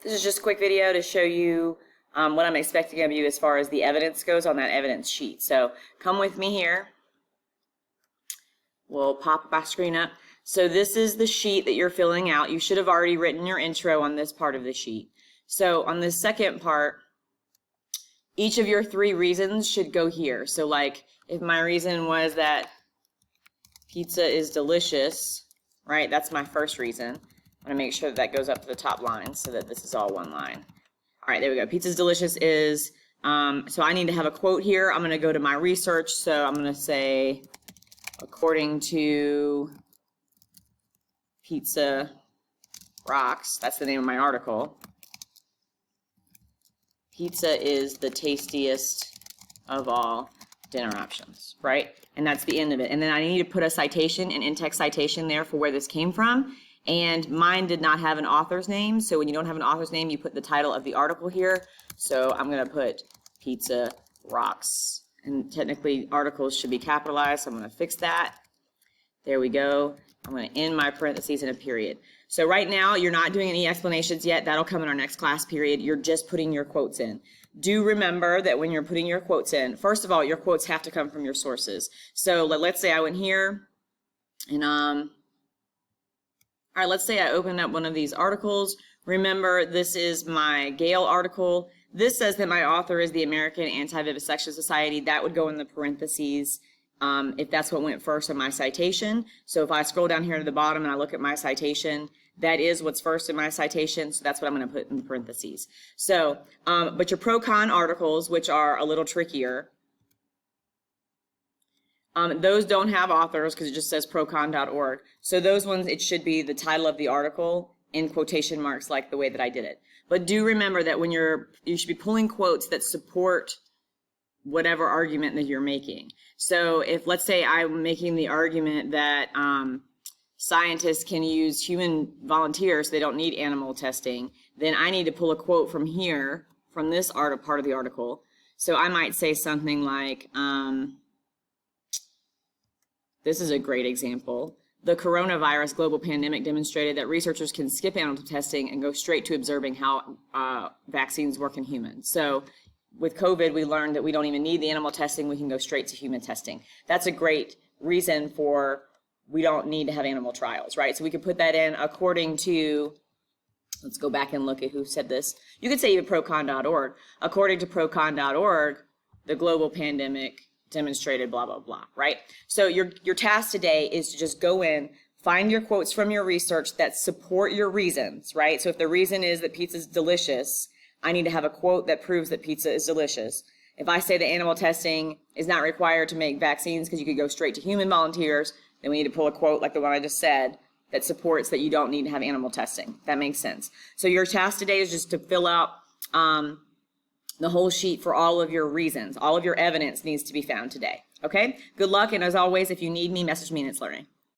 This is just a quick video to show you what I'm expecting of you as far as the evidence goes on that evidence sheet. So come with me here. We'll pop my screen up. So this is the sheet that you're filling out. You should have already written your intro on this part of the sheet. So on this second part, each of your 3 reasons should go here. So like if my reason was that pizza is delicious, right? That's my first reason. I'm going to make sure that goes up to the top line so that this is all one line. All right, there we go. Pizza's delicious is, so I need to have a quote here. I'm going to go to my research. So I'm going to say, according to Pizza Rocks, that's the name of my article, pizza is the tastiest of all dinner options, right? And that's the end of it. And then I need to put a citation, an in-text citation there for where this came from. And mine did not have an author's name. So when you don't have an author's name, you put the title of the article here. So I'm going to put Pizza Rocks. And technically articles should be capitalized. So I'm going to fix that. There we go. I'm going to end my parentheses in a period. So right now you're not doing any explanations yet. That'll come in our next class period. You're just putting your quotes in. Do remember that when you're putting your quotes in, first of all, your quotes have to come from your sources. So let's say I went here and all right, let's say I opened up one of these articles. Remember, this is my Gale article. This says that my author is the American Anti-Vivisection Society. That would go in the parentheses if that's what went first in my citation. So if I scroll down here to the bottom and I look at my citation, that is what's first in my citation. So that's what I'm going to put in parentheses. So, but your pro-con articles, which are a little trickier, those don't have authors because it just says procon.org. So those ones, it should be the title of the article in quotation marks like the way that I did it. But do remember that when you should be pulling quotes that support whatever argument that you're making. So if, let's say I'm making the argument that scientists can use human volunteers, they don't need animal testing, then I need to pull a quote from here, from this part of the article. So I might say something like, this is a great example. The coronavirus global pandemic demonstrated that researchers can skip animal testing and go straight to observing how vaccines work in humans. So with COVID, we learned that we don't even need the animal testing. We can go straight to human testing. That's a great reason for we don't need to have animal trials, right? So we could put that in according to, let's go back and look at who said this. You could say even procon.org. According to procon.org, the global pandemic demonstrated blah, blah, blah, right? So your task today is to just go in, find your quotes from your research that support your reasons, right? So if the reason is that pizza is delicious, I need to have a quote that proves that pizza is delicious. If I say that animal testing is not required to make vaccines because you could go straight to human volunteers, then we need to pull a quote like the one I just said that supports that you don't need to have animal testing. That makes sense. So your task today is just to fill out the whole sheet for all of your reasons. All of your evidence needs to be found today. Okay? Good luck, and as always, if you need me, message me in It's Learning.